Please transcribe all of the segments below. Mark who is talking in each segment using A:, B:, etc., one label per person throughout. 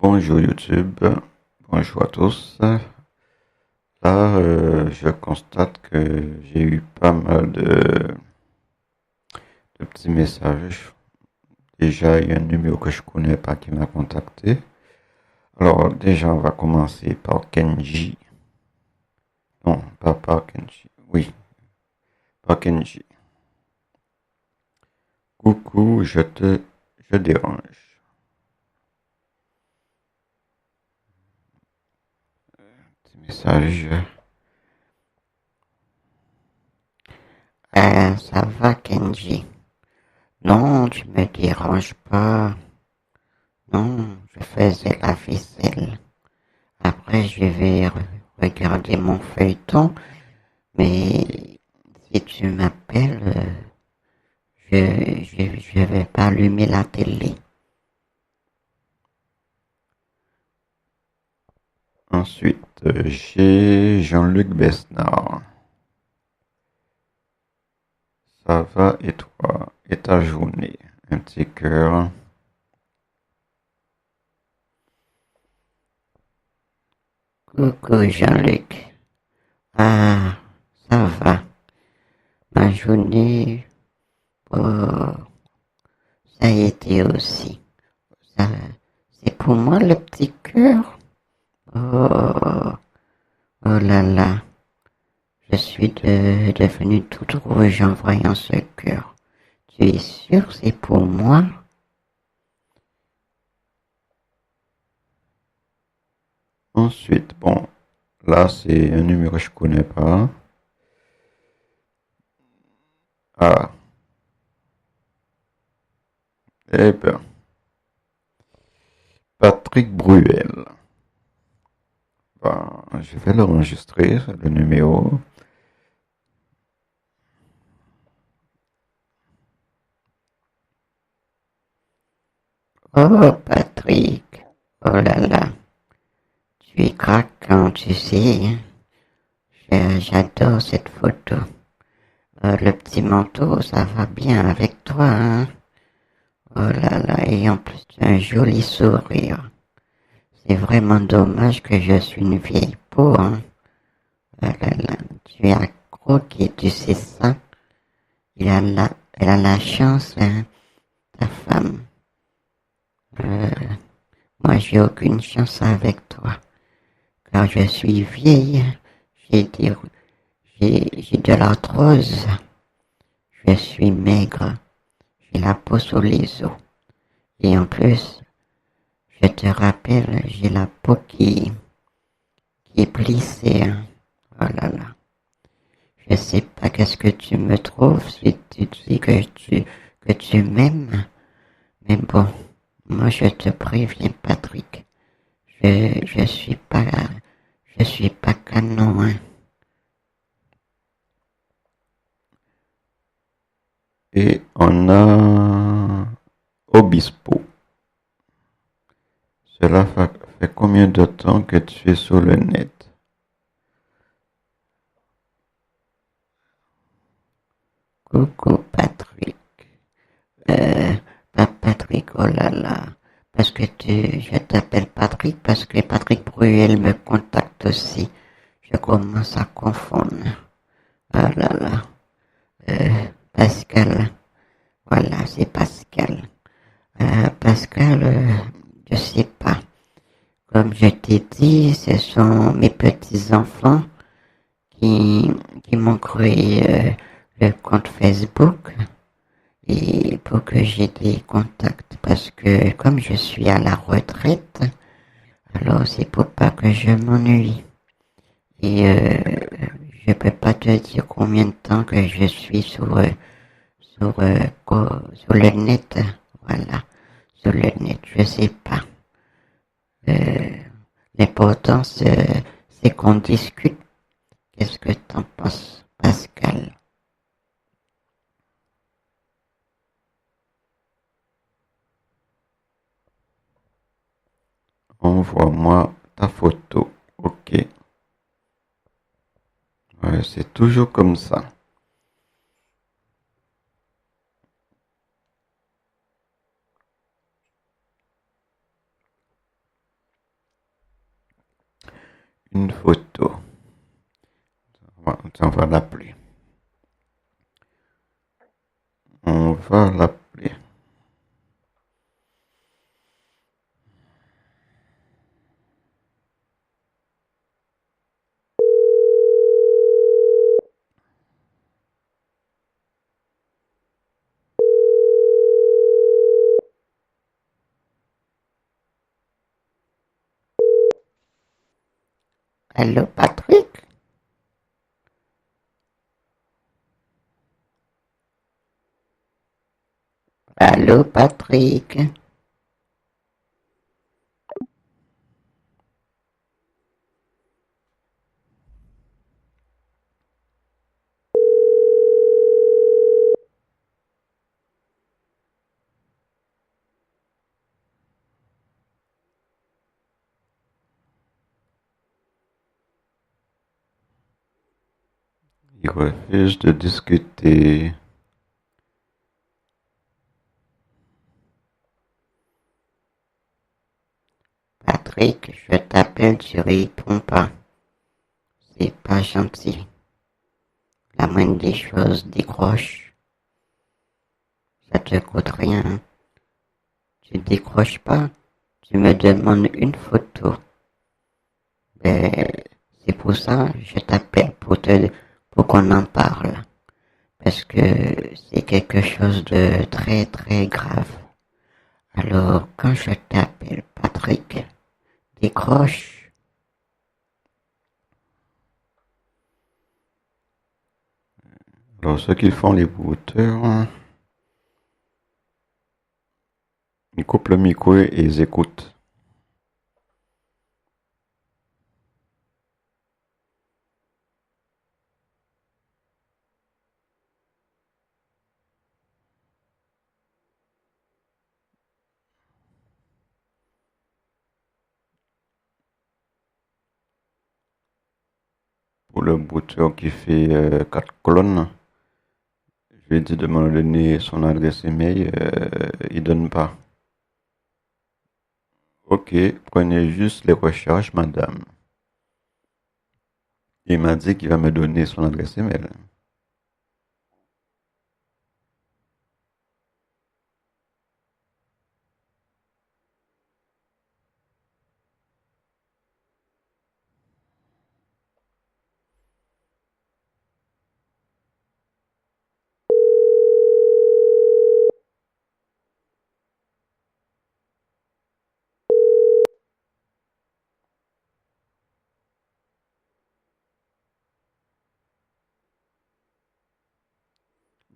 A: Bonjour YouTube, bonjour à tous. Là, je constate que j'ai eu pas mal de petits messages. Déjà, il y a un numéro que je connais pas qui m'a contacté. Alors, déjà, on va commencer par Kenji. Non, pas par Kenji. Oui, par Kenji. Coucou, je dérange. Petit message.
B: Ça va, Kenji? Non, tu me déranges pas. Non, je faisais la vaisselle. Après, je vais regarder mon feuilleton. Mais si tu m'appelles, je vais pas allumer la télé.
A: Ensuite, j'ai Jean-Luc Besnard. Ça va et toi? Et ta journée? Un petit cœur.
B: Coucou, Jean-Luc. Ah, ça va. Ma journée, oh, ça a été aussi. Ça, c'est pour moi le petit cœur. Oh, oh là là. Je suis devenu tout rouge en voyant ce cœur. Tu es sûr c'est pour moi?
A: Ensuite, bon, là c'est un numéro que je connais pas. Ah, eh ben, Patrick Bruel. Ben, je vais l'enregistrer, le numéro.
B: Oh, Patrick. Oh là là. Tu es craquant, tu sais, hein. J'adore cette photo. Le petit manteau, ça va bien avec toi, hein. Oh là là. Et en plus, tu as un joli sourire. C'est vraiment dommage que je suis une vieille peau, hein. Oh là là. Tu es accro qui, tu sais ça. Elle a la chance, hein, ta femme. Euh, Moi, j'ai aucune chance avec toi, car je suis vieille. J'ai des- j'ai de l'arthrose. Je suis maigre. J'ai la peau sur les os. Et en plus, je te rappelle, j'ai la peau qui est plissée, hein. Oh là là. Je sais pas qu'est-ce que tu me trouves si tu dis que tu m'aimes. Mais bon, moi je te préviens, Patrick. Je je suis pas canon, hein.
A: Et on a Obispo. Cela fait combien de temps que tu es sur le net?
B: Coucou, Patrick. Euh, pas Patrick, oh là là. Parce que je t'appelle Patrick parce que Patrick Bruel me contacte aussi. Je commence à confondre. Oh là là. Pascal. Voilà, c'est Pascal. Pascal, je sais pas. Comme je t'ai dit, ce sont mes petits-enfants qui, qui m'ont créé le compte Facebook et pour que j'ai des contacts parce que comme je suis à la retraite, alors c'est pour pas que je m'ennuie. Et je peux pas te dire combien de temps que je suis sur le net. Voilà, sur le net, je sais pas. Euh, L'important c'est qu'on discute. Qu'est-ce que t'en penses, Pascal?
A: Envoie-moi ta photo. Ok. Ouais, c'est toujours comme ça. une photo. On va l'appeler. On va l'appeler.
B: Allô, Patrick? Allô, Patrick?
A: Il refuse de discuter.
B: Patrick, je t'appelle, tu réponds pas. C'est pas gentil. La moindre des choses décroche. Ça te coûte rien. Tu décroches pas. Tu me demandes une photo. Ben, c'est pour ça que je t'appelle pour qu'on en parle. Parce que c'est quelque chose de très très grave. Alors, quand je t'appelle Patrick, décroche.
A: Alors, ce qu'ils font les brouteurs, ils coupent le micro et ils écoutent. Pour le brouteur qui fait 4 colonnes, je lui ai dit de me donner son adresse email, il donne pas. Ok, prenez juste les recherches, madame. Il m'a dit qu'il va me donner son adresse email.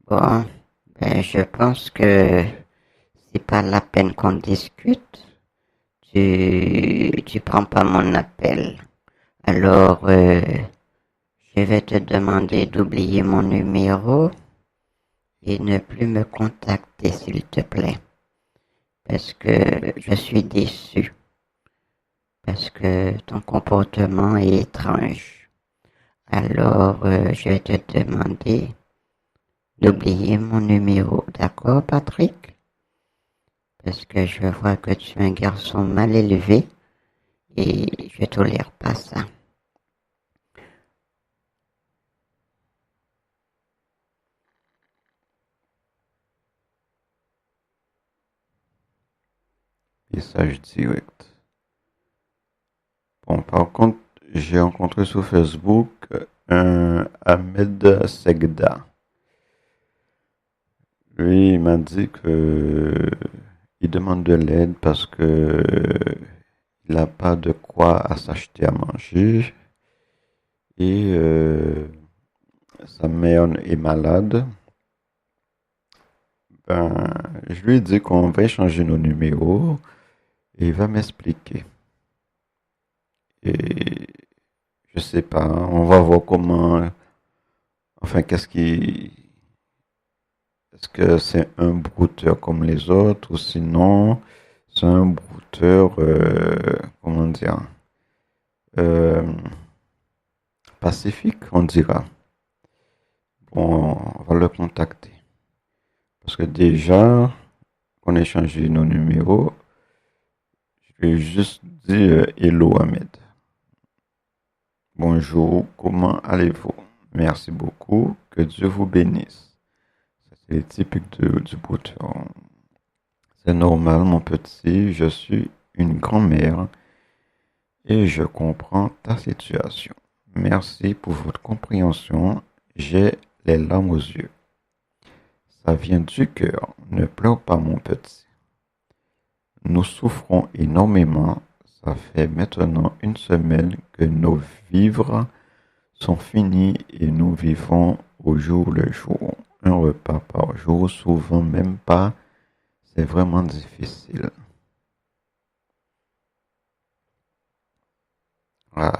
B: Bon, ben je pense que c'est pas la peine qu'on discute. Tu prends pas mon appel. Alors, je vais te demander d'oublier mon numéro et ne plus me contacter, s'il te plaît. Parce que je suis déçu. Parce que ton comportement est étrange. Alors, je vais te demander d'oublier mon numéro. D'accord, Patrick? Parce que je vois que tu es un garçon mal élevé et je tolère pas ça.
A: Message direct. Bon, par contre, j'ai rencontré sur Facebook un Ahmed Segda. Lui, il m'a dit que il demande de l'aide parce que il n'a pas de quoi à s'acheter à manger et sa mère est malade. Ben, je lui ai dit qu'on va échanger nos numéros et il va m'expliquer. Et je sais pas, on va voir comment, enfin, est-ce que c'est un brouteur comme les autres ou sinon c'est un brouteur, comment dire, euh, pacifique, on dira. Bon, on va le contacter. Parce que déjà, on a échangé nos numéros, je lui ai juste dit Hello Ahmed. bonjour, comment allez-vous? Merci beaucoup, que Dieu vous bénisse. Ça, c'est les typiques du Breton. C'est normal, mon petit, je suis une grand-mère et je comprends ta situation. Merci pour votre compréhension, j'ai les larmes aux yeux. Ça vient du cœur, ne pleure pas, mon petit. Nous souffrons énormément. Ça fait maintenant une semaine que nos vivres sont finis et nous vivons au jour le jour. Un repas par jour, souvent même pas. C'est vraiment difficile. À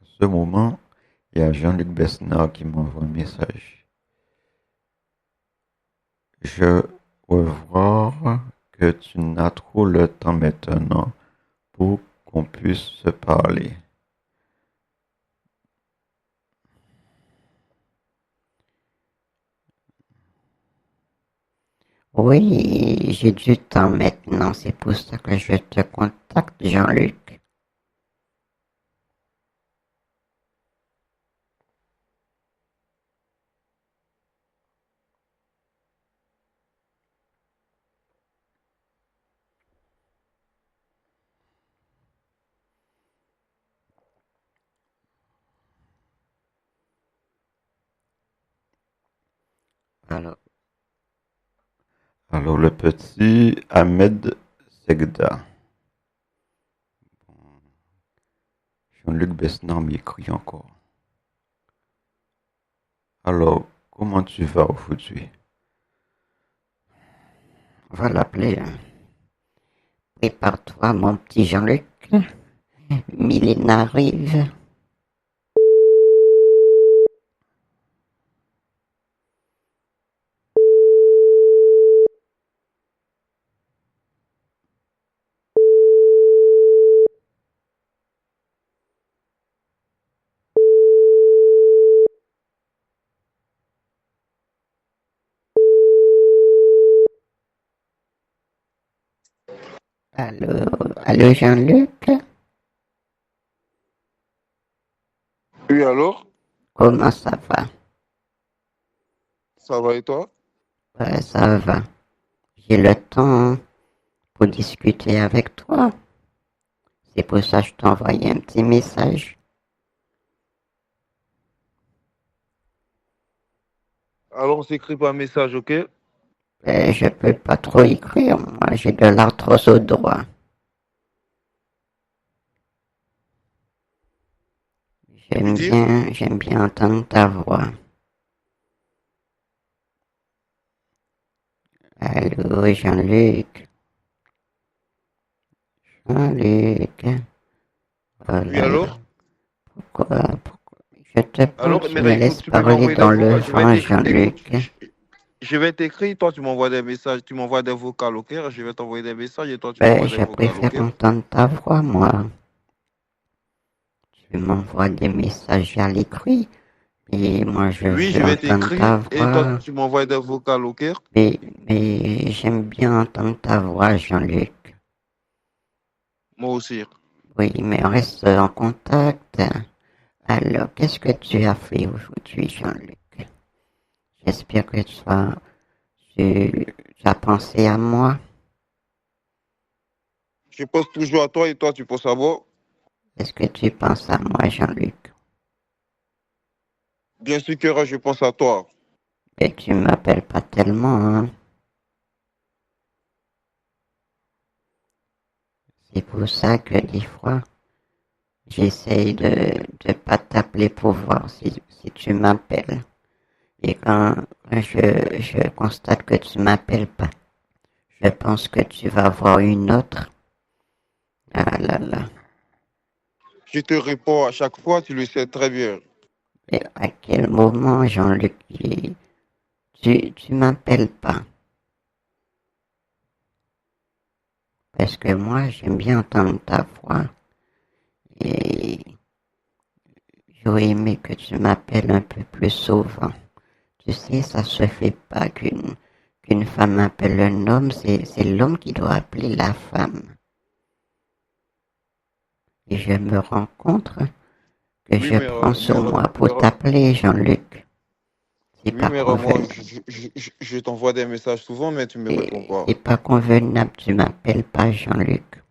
A: ce moment, il y a Jean-Luc Besnard qui m'envoie un message. Je veux voir que tu n'as trop le temps maintenant pour qu'on puisse se parler.
B: Oui, j'ai du temps maintenant, c'est pour ça que je te contacte, Jean-Luc. Alors,
A: Alors le petit Ahmed Segda. Jean-Luc Besnard m'écrit encore. Alors, comment tu vas aujourd'hui?
B: on va l'appeler. Prépare-toi, mon petit Jean-Luc. Mylène arrive. Allô, allô Jean-Luc?
C: Oui, alors?
B: Comment ça va?
C: Ça va et toi?
B: Ouais, ça va. J'ai le temps pour discuter avec toi. C'est pour ça que je t'ai envoyé un petit message.
C: Alors, on s'écrit par message, ok?
B: Je peux pas trop écrire, moi j'ai de l'arthrose au doigt.
C: Tu dis?
B: J'aime bien entendre ta voix. Allô, Jean-Luc. Jean-Luc. Oh
C: Oui,
B: là là.
C: alors?
B: Pourquoi? Je te parle,
C: Alors,
B: tu me
C: maintenant,
B: laisses
C: tu peux
B: parler
C: m'envoyer des
B: dans le
C: vocaux.
B: vent,
C: Écoute,
B: Jean-Luc.
C: je vais t'écrire, toi, tu m'envoies des messages, tu m'envoies des vocaux, ok? Je vais t'envoyer des messages et toi, tu
B: Ben,
C: m'envoies des
B: je
C: vocaux,
B: préfère
C: ok?
B: entendre ta voix, moi. Tu m'envoies des messages à l'écrit, et moi je
C: Oui,
B: veux
C: je vais
B: entendre ta
C: t'écrire et toi,
B: voix.
C: tu m'envoies des vocaux, ok?
B: Mais j'aime bien entendre ta voix, Jean-Luc.
C: Moi aussi.
B: Oui, mais on reste en contact. Alors, qu'est-ce que tu as fait aujourd'hui, Jean-Luc? J'espère que tu as pensé à moi.
C: Je pense toujours à toi et toi, tu penses à moi?
B: Est-ce que tu penses à moi, Jean-Luc?
C: Bien sûr que je pense à toi.
B: Et tu m'appelles pas tellement, hein? C'est pour ça que des fois, j'essaye de pas t'appeler pour voir si tu m'appelles. Et quand je constate que tu m'appelles pas, je pense que tu vas voir une autre. Ah là là.
C: Je te réponds à chaque fois, tu le sais très bien.
B: Et à quel moment, Jean-Luc, tu m'appelles pas? Parce que moi, j'aime bien entendre ta voix. Et j'aurais aimé que tu m'appelles un peu plus souvent. Tu sais, ça se fait pas qu'une femme appelle un homme, c'est l'homme qui doit appeler la femme. Et je me rends compte que
C: Oui,
B: je prends sur moi pour t'appeler, Jean-Luc. C'est
C: oui,
B: pas
C: mais moi,
B: convenable.
C: je t'envoie des messages souvent, mais tu me réponds pas.
B: C'est pas convenable, tu m'appelles pas, Jean-Luc.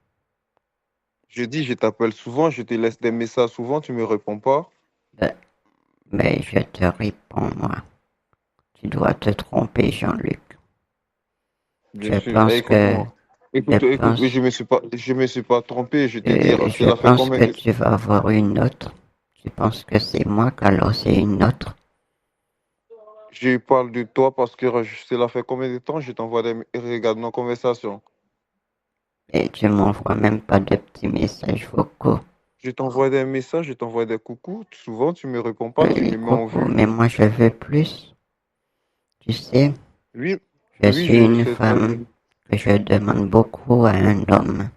C: Je dis, je t'appelle souvent, je te laisse des messages souvent, tu me réponds pas.
B: Ben, mais je te réponds, moi. Tu dois te tromper, Jean-Luc.
C: Bien
B: Je
C: sûr.
B: pense que,
C: Écoute-moi.
B: je
C: Écoute, oui,
B: pense,
C: je me suis pas trompé. Je te dire,
B: je
C: cela fait
B: pense
C: combien
B: que tu vas avoir une autre. Tu penses que c'est moi, qu'alors c'est une autre.
C: je parle de toi parce que cela fait combien de temps je t'envoie regarde nos conversations.
B: Et tu m'envoies même pas de petits messages vocaux.
C: Je t'envoie des messages, je t'envoie des coucous. Souvent, tu me réponds pas, tu
B: Les
C: me mets en
B: cocos,
C: vue.
B: mais moi je veux plus. Tu sais,
C: Oui,
B: je
C: oui,
B: suis
C: je le
B: une
C: sais très bien.
B: femme que je demande beaucoup à un homme.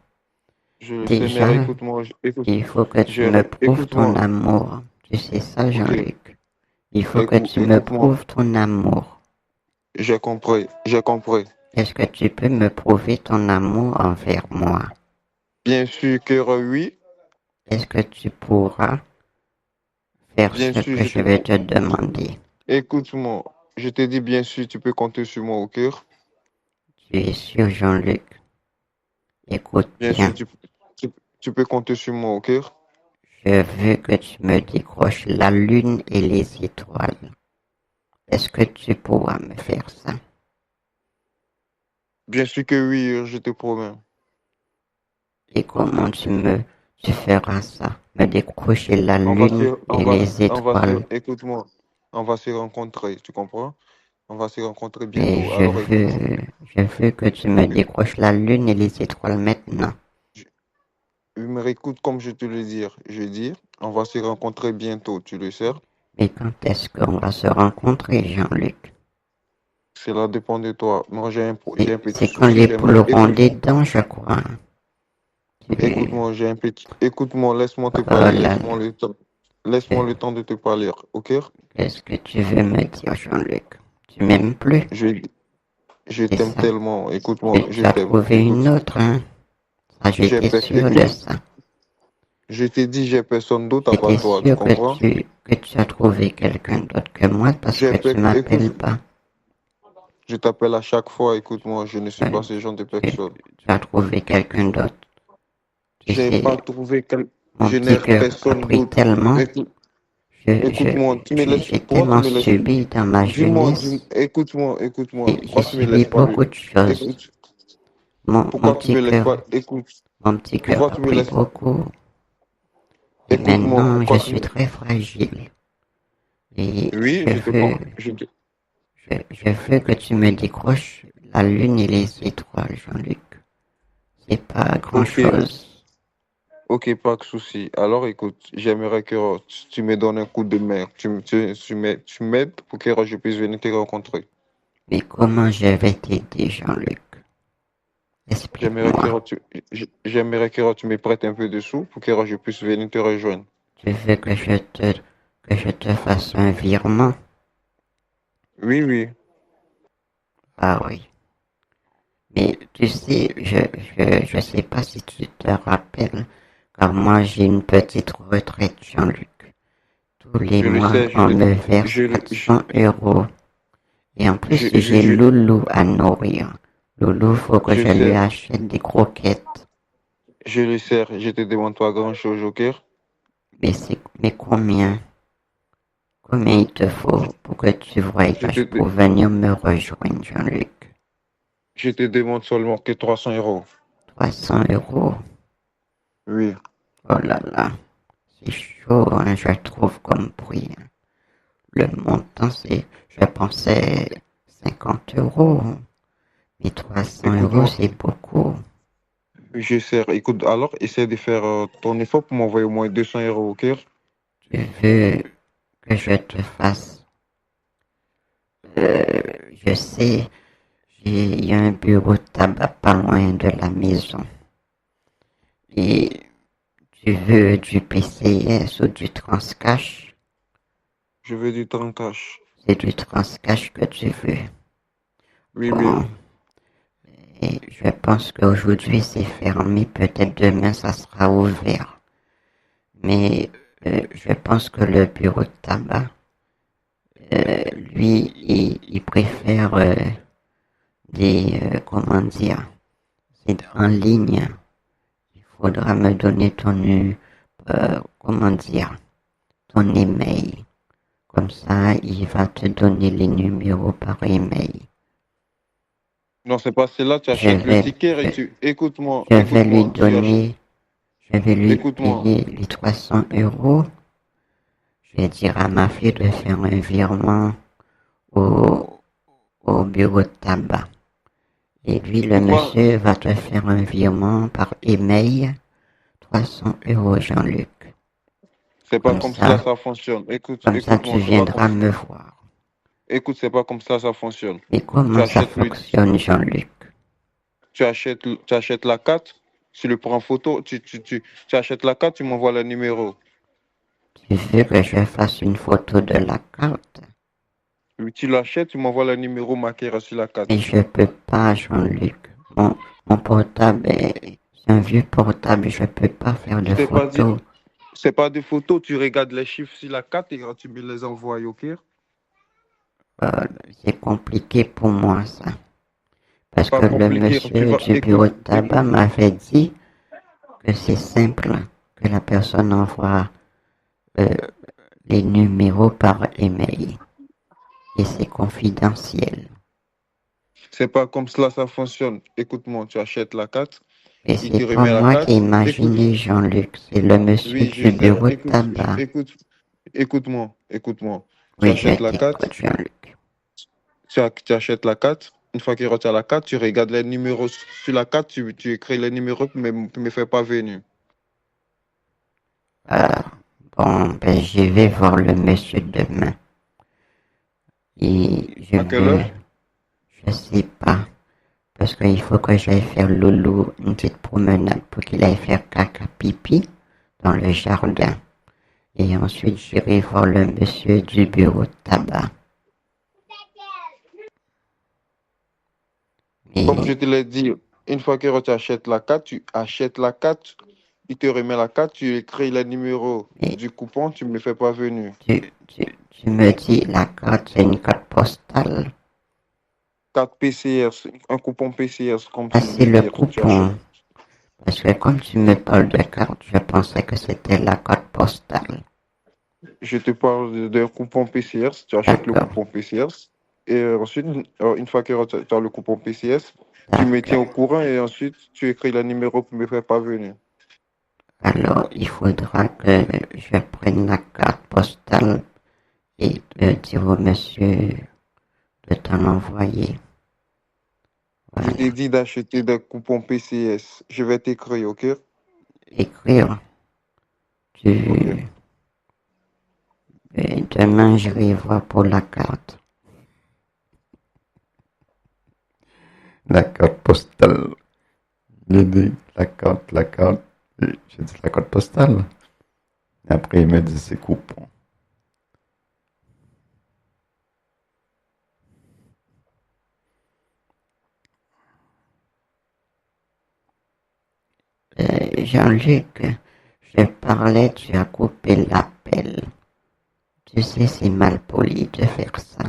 C: Je le sais, mais
B: Déjà,
C: écoute-moi, écoute,
B: il faut que tu me prouves ton
C: écoute-moi.
B: amour. Tu sais ça,
C: Ok,
B: Jean-Luc? Il faut que tu me
C: écoute-moi.
B: prouves ton amour.
C: J'ai compris, j'ai compris.
B: Est-ce que tu peux me prouver ton amour envers moi?
C: Bien sûr que oui,
B: Est-ce que tu pourras faire
C: bien
B: ce
C: sûr,
B: que je vais te demander?
C: écoute-moi. Je te dis bien sûr, tu peux compter sur moi, ok?
B: Tu es sûr, Jean-Luc? Écoute
C: Bien sûr,
B: bien.
C: tu, tu peux compter sur moi, ok?
B: Je veux que tu me décroches la lune et les étoiles. Est-ce que tu pourras me faire ça?
C: Bien sûr que oui, je te promets.
B: Et comment tu feras ça? Me décrocher la
C: On va se,
B: lune et les
C: on va se,
B: étoiles.
C: écoute-moi, on va se rencontrer, tu comprends? On va se rencontrer
B: Mais
C: bientôt. Alors écoute,
B: je veux que tu me décroches la lune et les étoiles maintenant.
C: je, mais écoute comme je te le dis, je dis, on va se rencontrer bientôt, tu le sais?
B: Mais quand est-ce qu'on va se rencontrer, Jean-Luc?
C: Cela dépend de toi. Moi, j'ai un petit
B: C'est quand
C: souci,
B: les poules
C: j'aimerais,
B: auront des dents, je crois.
C: écoute-moi, écoute-moi, laisse-moi te
B: Oh
C: parler,
B: là là.
C: laisse-moi le temps de te parler, ok?
B: Qu'est-ce que tu veux me dire, Jean-Luc? Tu m'aimes plus?
C: Je, je
B: C'est
C: t'aime
B: ça.
C: tellement, écoute-moi, je
B: Tu as
C: t'aime,
B: trouvé une autre, hein? Ça, j'étais sûr de
C: écoute,
B: ça.
C: je t'ai dit, j'ai personne d'autre à part
B: J'étais
C: toi, tu
B: sûr
C: comprends?
B: que tu as trouvé quelqu'un d'autre que moi parce que tu m'appelles
C: Écoute,
B: pas.
C: je t'appelle à chaque fois, écoute-moi, je ne suis
B: Euh,
C: pas ce genre de
B: tu,
C: personne.
B: tu as trouvé quelqu'un d'autre. Tu
C: J'ai pas
B: sais,
C: trouvé
B: mon
C: je n'ai
B: petit cœur a
C: personne
B: pris
C: d'autre.
B: tellement.
C: Écoute, écoute-moi,
B: J'ai
C: pourquoi tu
B: tellement
C: me laisses,
B: subi dans ma jeunesse.
C: écoute-moi,
B: J'ai
C: pourquoi tu me
B: subi
C: laisses pas
B: beaucoup de choses.
C: écoute,
B: Mon
C: pourquoi tu
B: petit
C: me laisses
B: cœur,
C: pas, écoute,
B: mon petit cœur
C: pourquoi
B: a
C: tu me
B: pris
C: laisses,
B: beaucoup. Et
C: écoute-moi,
B: maintenant, je
C: pourquoi tu
B: suis
C: me,
B: très fragile. Et
C: oui, je te comprends,
B: je veux que tu me décroches la lune et les étoiles, Jean-Luc. C'est pas
C: ok,
B: grand-chose.
C: ok, pas de souci. Alors écoute, j'aimerais que tu me donnes un coup de main, tu m'aides pour que je puisse venir te rencontrer.
B: Mais comment je vais t'aider, Jean-Luc?
C: J'aimerais
B: Explique-moi.
C: que j'aimerais que tu me prêtes un peu de sous pour que je puisse venir te rejoindre.
B: Tu veux que je te fasse un virement?
C: Oui, oui.
B: Ah oui. Mais tu sais, je sais pas si tu te rappelles, car moi j'ai une petite retraite, Jean-Luc. Tous les
C: Je le
B: mois,
C: sais,
B: on me verse 400 €. Et en plus, j'ai
C: je,
B: Loulou à nourrir. Loulou, faut que
C: je
B: je lui
C: sais,
B: achète des croquettes.
C: je le sais, je te demande pas grand-chose, ok?
B: Mais combien? Combien il te faut pour que tu
C: Je
B: voyages
C: te,
B: pour venir me rejoindre, Jean-Luc?
C: je te demande seulement que 300 €.
B: 300 €.
C: Oui.
B: Oh là là, c'est chaud, hein, je trouve comme prix, hein. Le montant, je pensais 50 €. Mais 300 €
C: Écoute-moi,
B: c'est beaucoup.
C: je sais, écoute, alors essaie de faire ton effort pour m'envoyer au moins 200 €, ok?
B: Tu veux que je te fasse, euh, je sais, il y a un bureau de tabac pas loin de la maison. Et tu veux du PCS ou du Transcash?
C: Je veux du temps cash.
B: C'est du Transcash que tu veux.
C: Oui, oui.
B: Bon, et je pense qu'aujourd'hui c'est fermé, peut-être demain ça sera ouvert. Mais je pense que le bureau de tabac, lui, il préfère comment dire, c'est en ligne. Il faudra me donner comment dire, ton email. Comme ça, il va te donner les numéros par email.
C: Non, c'est pas celle-là, tu
B: Je
C: achètes le
B: vais,
C: ticket et
B: je,
C: tu... Écoute-moi,
B: je vais lui
C: écoute-moi,
B: donner, je vais lui
C: écoute-moi.
B: payer les 300 €. Je vais dire à ma fille de faire un virement au, au bureau de tabac. Et lui, le
C: C'est pas,
B: monsieur, va te faire un virement par email, 300 € Jean-Luc.
C: c'est pas
B: Comme
C: comme cela
B: ça,
C: ça fonctionne.
B: comme ça tu
C: Écoute-moi, c'est pas comme
B: viendras me voir.
C: écoute, c'est pas comme ça fonctionne.
B: Mais
C: Tu
B: comment ça
C: achètes le,
B: fonctionne, Jean-Luc?
C: tu achètes la carte, tu le prends en photo, tu achètes la carte, tu m'envoies le numéro.
B: Tu veux que je fasse une photo de la carte?
C: Oui, tu l'achètes, tu m'envoies le numéro marqué sur la
B: Mais
C: carte.
B: je peux pas, Jean-Luc. Mon portable c'est un vieux portable, je peux pas faire
C: Je
B: de
C: t'ai pas dit,
B: photos.
C: c'est pas des photos, tu regardes les chiffres sur la carte et tu me les envoies, ok?
B: Euh, c'est compliqué pour moi, ça. Parce
C: Pas
B: que le
C: compliqué, tu
B: monsieur
C: vas,
B: du bureau de tabac m'avait dit que c'est simple, que la personne envoie euh, les numéros par email. Et c'est confidentiel.
C: c'est pas comme cela ça fonctionne. Écoute-moi, tu achètes la carte,
B: Et
C: il
B: c'est
C: te
B: pas
C: remet la
B: moi qui ai
C: carte. Écoute,
B: imaginé Jean-Luc, c'est le monsieur
C: oui, je
B: du
C: sais,
B: bureau de tabac.
C: écoute-moi. Tu
B: Oui, je
C: achètes la
B: t'écoute,
C: carte,
B: Jean-Luc.
C: tu achètes la carte. Une fois qu'il retient la carte, tu regardes les numéros sur la carte, tu écris les numéros, mais tu me fais pas venir.
B: Euh, bon, ben, je vais voir le monsieur demain. Et je
C: À quelle
B: veux,
C: heure?
B: je sais pas, parce qu'il faut que j'aille faire Loulou une petite promenade pour qu'il aille faire caca pipi dans le jardin. Et ensuite, j'irai voir le monsieur du bureau de tabac.
C: Comme je
B: Mais
C: te l'ai dit, une fois que tu achètes la carte, tu achètes la carte, il te remet la carte, tu écris les numéros
B: mais
C: du coupon, tu me le fais pas venir.
B: tu me dis la carte, c'est une carte postale.
C: Carte PCS, un coupon PCS, comme
B: Ah,
C: tu
B: c'est
C: veux
B: le
C: dire, tu achètes.
B: coupon. Parce que comme tu me parles de carte, je pensais que c'était la carte postale.
C: Je te parle d'un coupon PCS, tu achètes le
B: D'accord,
C: coupon PCS. Et ensuite, une fois que tu as le coupon PCS, tu me tiens au
B: d'accord.
C: courant et ensuite tu écris le numéro pour me faire pas venir.
B: Alors, il faudra que je prenne la carte postale et dire au monsieur de t'en envoyer.
C: Je
B: Voilà.
C: t'ai dit d'acheter des coupons PCS. Je vais t'écrire, ok?
B: Écrire.
C: Ok.
B: Tu... demain, j'irai voir pour la carte.
A: La carte postale. J'ai dit la carte. J'ai dit la carte postale. Et après, il me dit c'est coupon.
B: Jean-Luc, je parlais, tu as coupé l'appel. Tu sais, c'est mal poli de faire ça.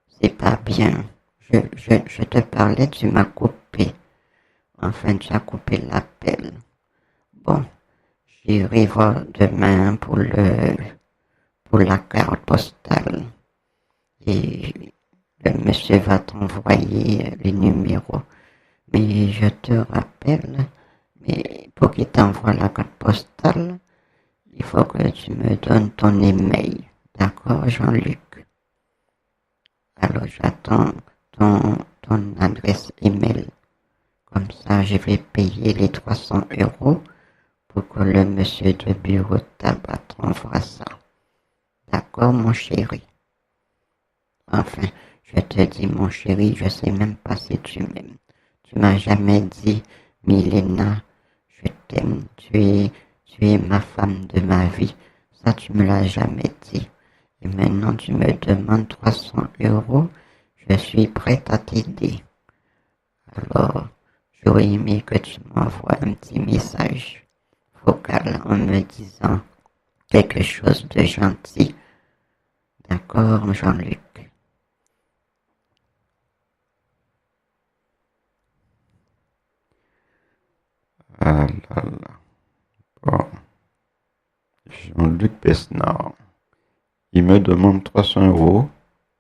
B: C'est pas bien. Je te parlais, tu m'as coupé. Enfin, tu as coupé l'appel. Bon, j'irai voir demain pour la carte postale. Et le monsieur va t'envoyer les numéros. Mais je te rappelle, mais pour qu'il t'envoie la carte postale, il faut que tu me donnes ton email. D'accord, Jean-Luc? Alors, j'attends ton adresse email. Comme ça, je vais payer les 300 € pour que le monsieur de bureau de tabac t'envoie ça. D'accord, mon chéri? Enfin, je te dis, mon chéri, je sais même pas si tu m'aimes. Tu m'as jamais dit, Milena, je t'aime, tu es ma femme de ma vie. Ça, tu me l'as jamais dit. Et maintenant, tu me demandes 300 €. Je suis prête à t'aider. Alors, j'aurais aimé que tu m'envoies un petit message vocal en me disant quelque chose de gentil. D'accord, Jean-Luc?
A: Ah là là. Bon. Jean-Luc Besnard. Il me demande 300 €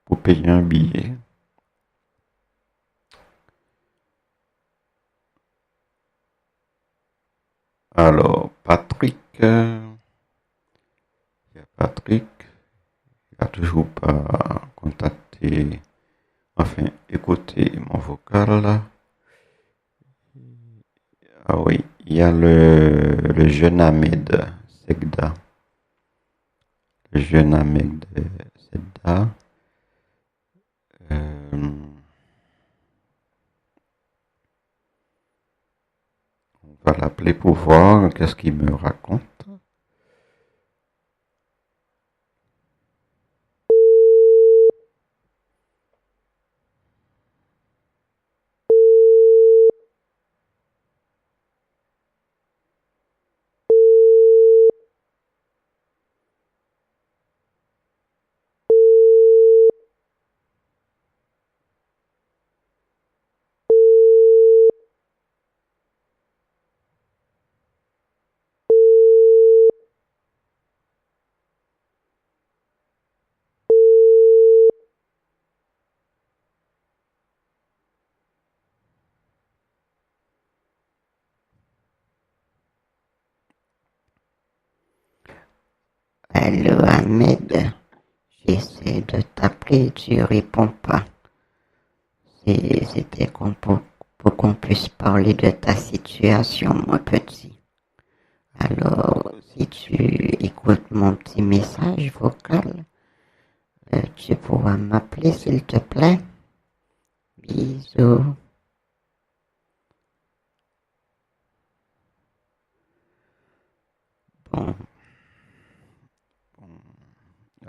A: pour payer un billet. Alors, Patrick, Patrick, il n'a toujours pas contacté, enfin, écouté mon vocal. Ah oui, il y a le jeune Ahmed Segda. Le jeune Ahmed Segda. On va l'appeler pour voir qu'est-ce qu'il me raconte.
B: Allô, Ahmed? J'essaie de t'appeler, tu réponds pas. C'était pour qu'on puisse parler de ta situation, mon petit. Alors, si tu écoutes mon petit message vocal, tu pourras m'appeler, s'il te plaît. Bisous. Bon.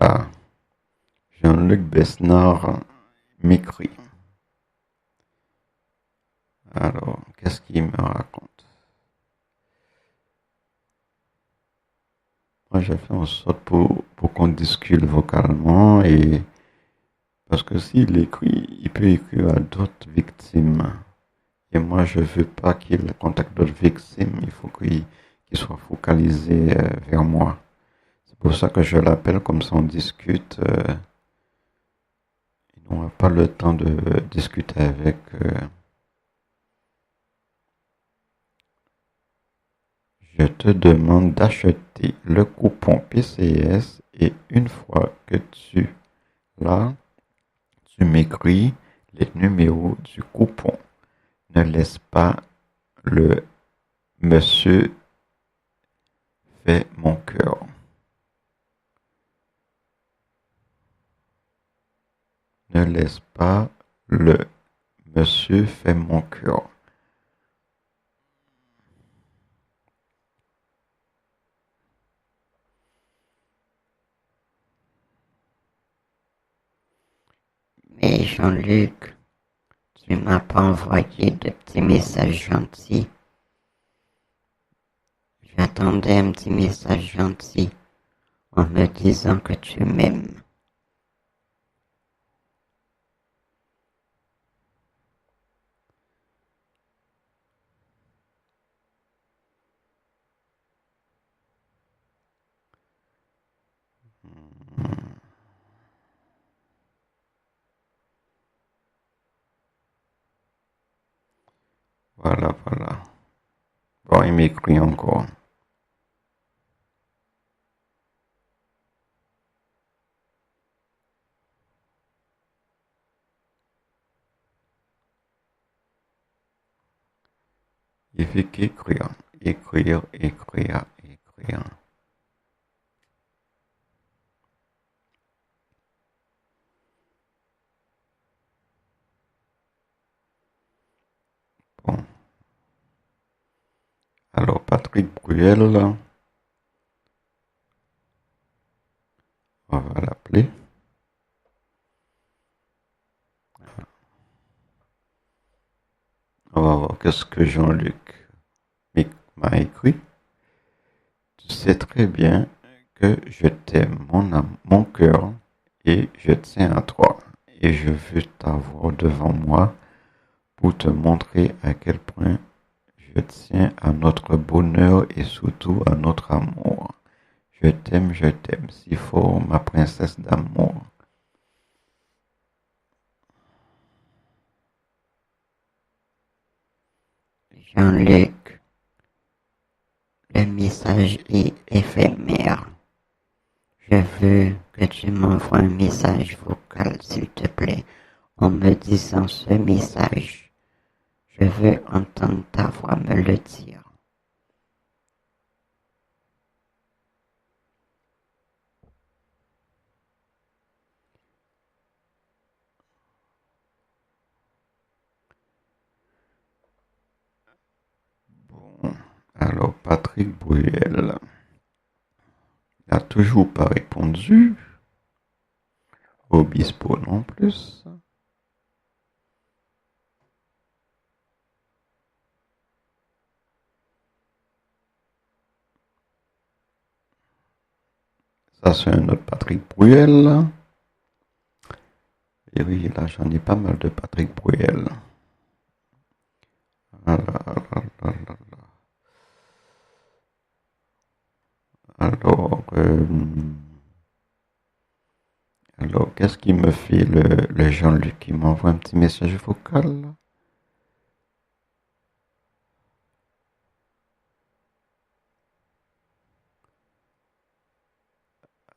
A: Ah, Jean-Luc Besnard m'écrit. Alors, qu'est-ce qu'il me raconte? Moi, j'ai fait en sorte pour qu'on discute vocalement et parce que s'il écrit, il peut écrire à d'autres victimes. Et moi, je veux pas qu'il contacte d'autres victimes. Il faut qu'il soit focalisé vers moi. C'est pour ça que je l'appelle, comme ça on discute. On n'aura pas le temps de discuter avec. Je te demande d'acheter le coupon PCS et une fois que tu l'as, tu m'écris les numéros du coupon. Ne laisse pas le monsieur fait mon cœur. Ne laisse pas le monsieur fait mon cœur.
B: Mais Jean-Luc, tu m'as pas envoyé de petits messages gentils. J'attendais un petit message gentil en me disant que tu m'aimes.
A: Voilà, voilà. Bon, il m'écrit encore. Il fait qu'écrire, écrire, écrire, écrire. Bon. Alors, Patrick Bruel, on va l'appeler. On va voir qu'est-ce que Jean-Luc m'a écrit. Tu sais très bien que je t'aime, mon cœur, et je tiens à toi. Et je veux t'avoir devant moi pour te montrer à quel point je tiens à notre bonheur et surtout à notre amour. Je t'aime si fort, ma princesse d'amour.
B: Jean-Luc, le message est éphémère. Je veux que tu m'envoies un message vocal, s'il te plaît, en me disant ce message. Je veux entendre ta voix me le dire.
A: Bon, alors Patrick Bruel n'a toujours pas répondu. Obispo non plus. Ça, c'est un autre Patrick Bruel. Et oui, là, j'en ai pas mal de Patrick Bruel. Alors, qu'est-ce qui me fait le Jean-Luc qui m'envoie un petit message vocal?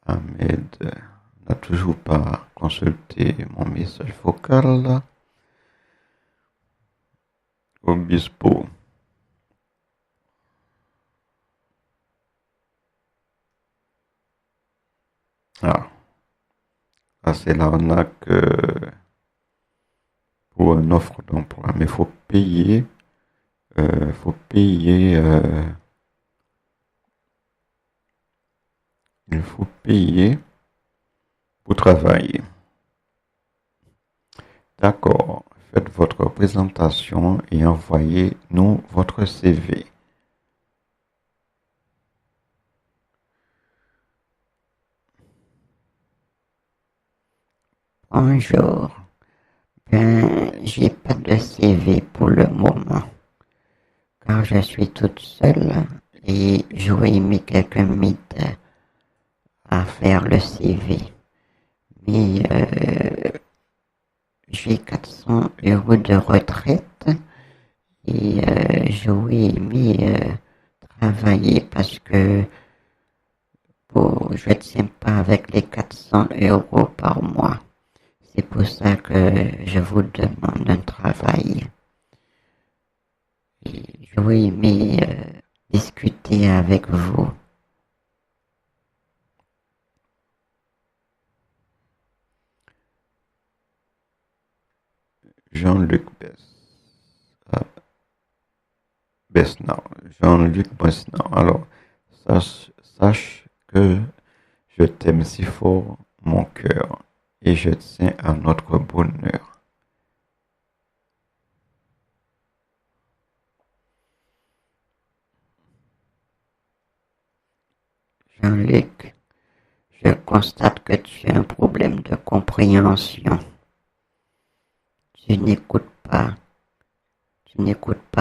A: Ahmed n'a toujours pas consulté mon message vocal. Obispo. Ah, là c'est l'arnaque pour une offre d'emploi, mais il faut payer il faut payer pour travailler. D'accord, faites votre présentation et envoyez-nous votre CV.
B: Bonjour. J'ai pas de CV pour le moment, car je suis toute seule et j'aurais aimé quelqu'un m'aide à faire le CV. Mais j'ai 400 € de retraite et j'aurais aimé travailler parce que je ne tiens pas avec les 400 € par mois. C'est pour ça que je vous demande un travail. Et j'aurais aimé discuter avec vous.
A: Jean-Luc Besnard. Jean-Luc Besnard. Alors, sache que je t'aime si fort, mon cœur, et je tiens à notre bonheur.
B: Jean-Luc, je constate que tu as un problème de compréhension. Tu n'écoutes pas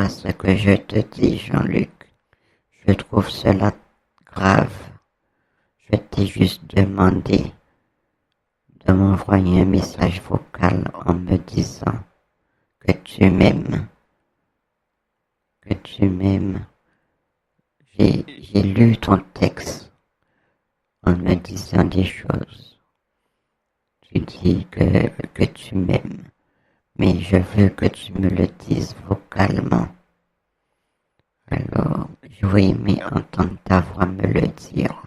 B: ce que je te dis, Jean-Luc. Je trouve cela grave. Je t'ai juste demandé de m'envoyer un message vocal en me disant que tu m'aimes. Que tu m'aimes. J'ai lu ton texte en me disant des choses. Tu dis que tu m'aimes, mais je veux que tu me le dises vocalement. Alors, j'aurais aimé entendre ta voix me le dire.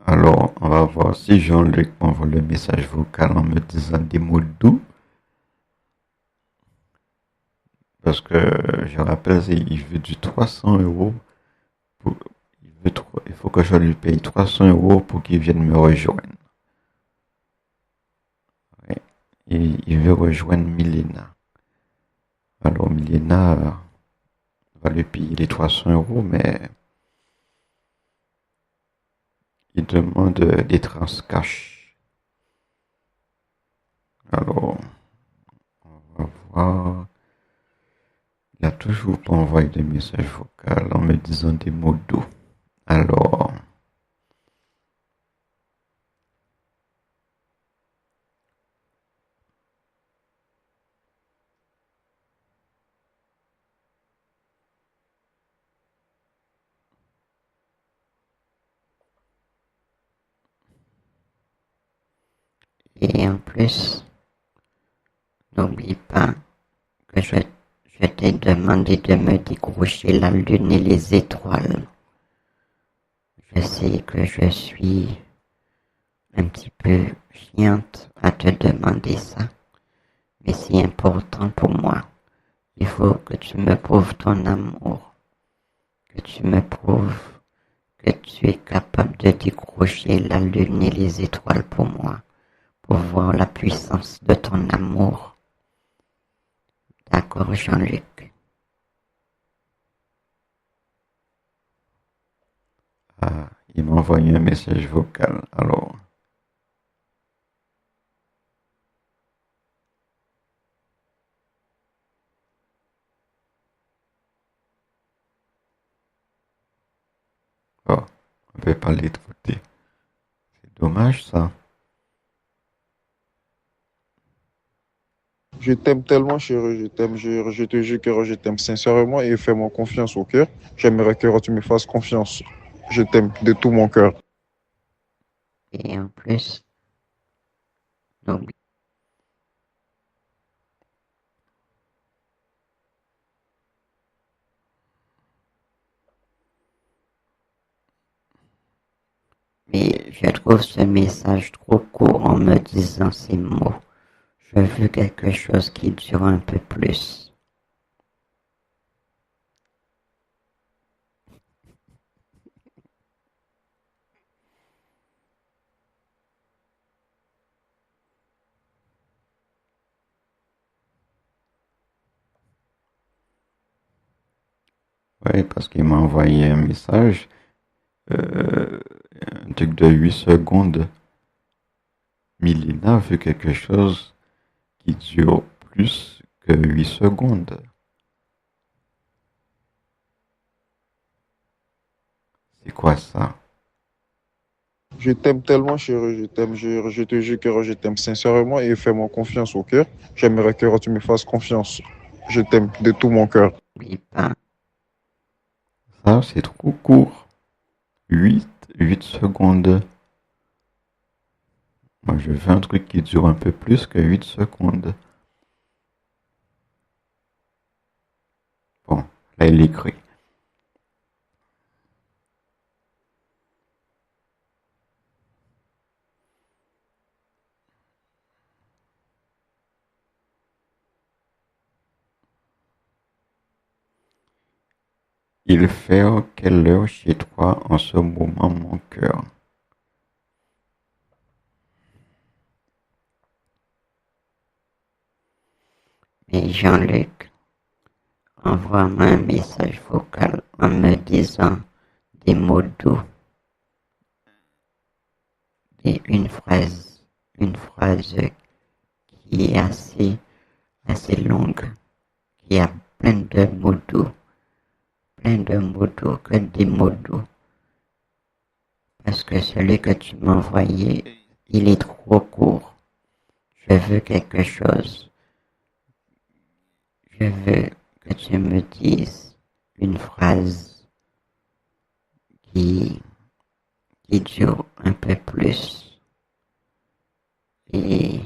A: Alors, on va voir si Jean-Luc m'envoie le message vocal en me disant des mots doux. parce que je rappelle, il veut du 300 euros. Pour, il faut que je lui paye 300 euros pour qu'il vienne me rejoindre. Ouais. Il veut rejoindre Milena. Alors Milena va lui payer les 300 euros, mais il demande des trans cash. Alors, on va voir. Il a toujours pas envoyé de message vocal en me disant des mots doux. Alors,
B: Et en plus, n'oublie pas que je t'ai demandé de me décrocher la lune et les étoiles. Je sais que je suis un petit peu chiante à te demander ça, mais c'est important pour moi. Il faut que tu me prouves ton amour, que tu me prouves que tu es capable de décrocher la lune et les étoiles pour moi, pour voir la puissance de ton amour. D'accord, Jean-Luc?
A: il m'a envoyé un message vocal. Alors, oh, on peut parler de côté. C'est dommage ça.
C: Je t'aime tellement, chérie, je t'aime, je te jure que je t'aime sincèrement et fais-moi confiance, ok? J'aimerais que tu me fasses confiance. Je t'aime de tout mon cœur.
B: Et en plus, n'oublie mais je trouve ce message trop court en me disant ces mots. Je veux quelque chose qui dure un peu plus.
A: Oui, parce qu'il m'a envoyé un message, euh, un truc de 8 secondes. Milena veut quelque chose qui dure plus que 8 secondes. C'est quoi ça?
C: Je t'aime tellement, chérie, je t'aime, je te jure que je t'aime sincèrement et fais-moi confiance, ok? J'aimerais que tu me fasses confiance. Je t'aime de tout mon cœur.
B: N'oublie pas,
A: Ça, c'est trop court. 8 secondes. Moi, je veux un truc qui dure un peu plus que 8 secondes. Bon, là, il écrit. Il fait quelle heure chez toi en ce moment, mon cœur?
B: mais Jean-Luc, envoie-moi un message vocal en me disant des mots doux et une phrase qui est assez longue, qui a plein de mots doux, que des mots doux. Parce que celui que tu m'as envoyé, il est trop court. Je veux quelque chose. Je veux que tu me dises une phrase qui, qui dure un peu plus. Et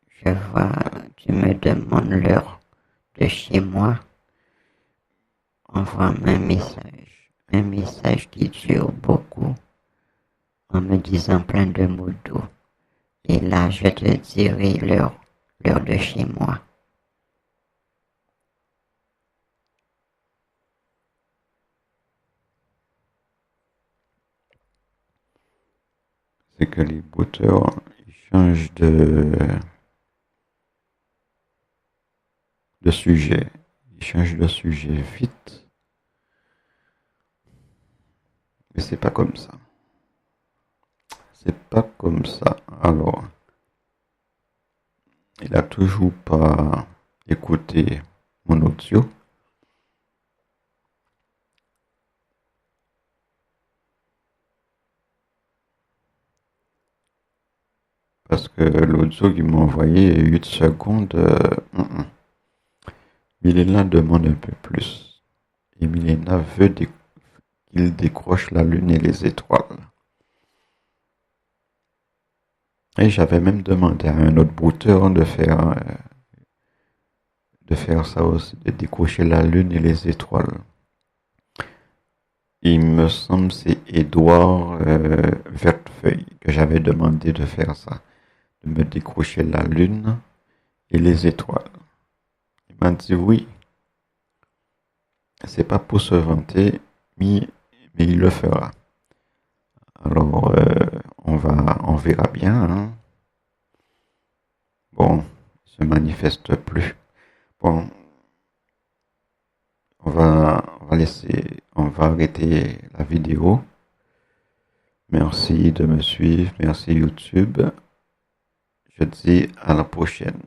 B: je vois, tu me demandes l'heure de chez moi. Envoie-moi un message qui dure beaucoup, en me disant plein de mots doux. Et là, je te dirai l'heure de chez moi.
A: c'est que les brouteurs, ils changent de sujet. Ils changent de sujet vite. Mais c'est pas comme ça. C'est pas comme ça. Alors, il a toujours pas écouté mon audio. Parce que l'audio qu'il m'a envoyé 8 secondes, Milena demande un peu plus. Et Milena veut qu'il décroche la lune et les étoiles. Et j'avais même demandé à un autre brouteur de faire ça aussi, de décrocher la lune et les étoiles. Il me semble que c'est Édouard Vertefeuille que j'avais demandé de faire ça, de me décrocher la lune et les étoiles. Il m'a dit oui. C'est pas pour se vanter, mais il le fera. Alors, on verra bien. Hein. Bon, il se manifeste plus. Bon, on va arrêter la vidéo. Merci de me suivre, merci YouTube. Je dis à la prochaine.